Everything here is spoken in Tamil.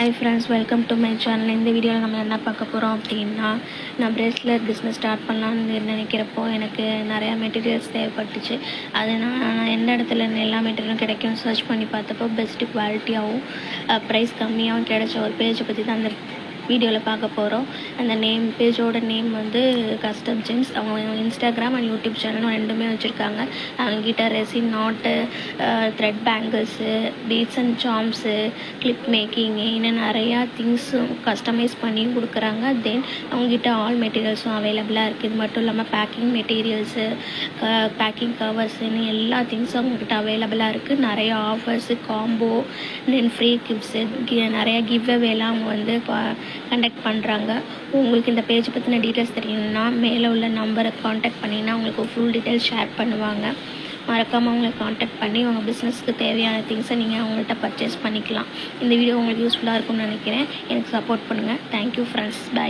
Hi friends, welcome to my channel. இந்த வீடியோவில் நம்ம என்ன பார்க்க போகிறோம் அப்படின்னா, நான் ப்ரேஸ்லெட் பிஸ்னஸ் ஸ்டார்ட் பண்ணலான்னு நினைக்கிறப்போ எனக்கு நிறையா மெட்டீரியல்ஸ் தேவைப்பட்டுச்சு. அது நான் எந்த இடத்துல எல்லா மெட்டீரியலும் கிடைக்கும் சர்ச் பண்ணி பார்த்தப்போ பெஸ்ட்டு குவாலிட்டியாகவும் ப்ரைஸ் கம்மியாகவும் கிடைச்ச ஒரு பேஜை பற்றி தான் அந்த வீடியோவில் பார்க்க போகிறோம். அந்த பேஜோட நேம் வந்து கஸ்டம் ஜெம்ஸ். அவங்க இன்ஸ்டாகிராம் அண்ட் யூடியூப் சேனலும் ரெண்டுமே வச்சுருக்காங்க. அவங்ககிட்ட ரெசின் நாட்டு, thread bangles, beads and charms, clip making, இன்னும் நிறையா திங்ஸும் கஸ்டமைஸ் பண்ணியும் கொடுக்குறாங்க. தென் அவங்ககிட்ட ஆல் மெட்டீரியல்ஸும் அவைலபிளாக இருக்குது. இது மட்டும் இல்லாமல் பேக்கிங் மெட்டீரியல்ஸு, பேக்கிங் கவர்ஸுன்னு எல்லா திங்ஸும் அவங்ககிட்ட அவைலபிளாக இருக்குது. நிறையா ஆஃபர்ஸு, காம்போ, தென் ஃப்ரீ கிஃப்ட்ஸு, நிறையா கிவ் அவேலாம் அவங்க வந்து கண்டக்ட் பண்ணுறாங்க. உங்களுக்கு இந்த பேஜ் பற்றின டீட்டெயில்ஸ் தெரியணும்னா மேலே உள்ள நம்பரை காண்டாக்ட் பண்ணிங்கன்னா உங்களுக்கு ஃபுல் டீட்டெயில்ஸ் ஷேர் பண்ணுவாங்க. மறக்காமல் அவங்களை காண்டாக்ட் பண்ணி உங்கள் பிஸ்னஸ்க்கு தேவையான திங்ஸை நீங்கள் அவங்கள்ட்ட பர்ச்சேஸ் பண்ணிக்கலாம். இந்த வீடியோ உங்களுக்கு யூஸ்ஃபுல்லாக இருக்கும்னு நினைக்கிறேன். எனக்கு சப்போர்ட் பண்ணுங்கள். Thank you friends. பை.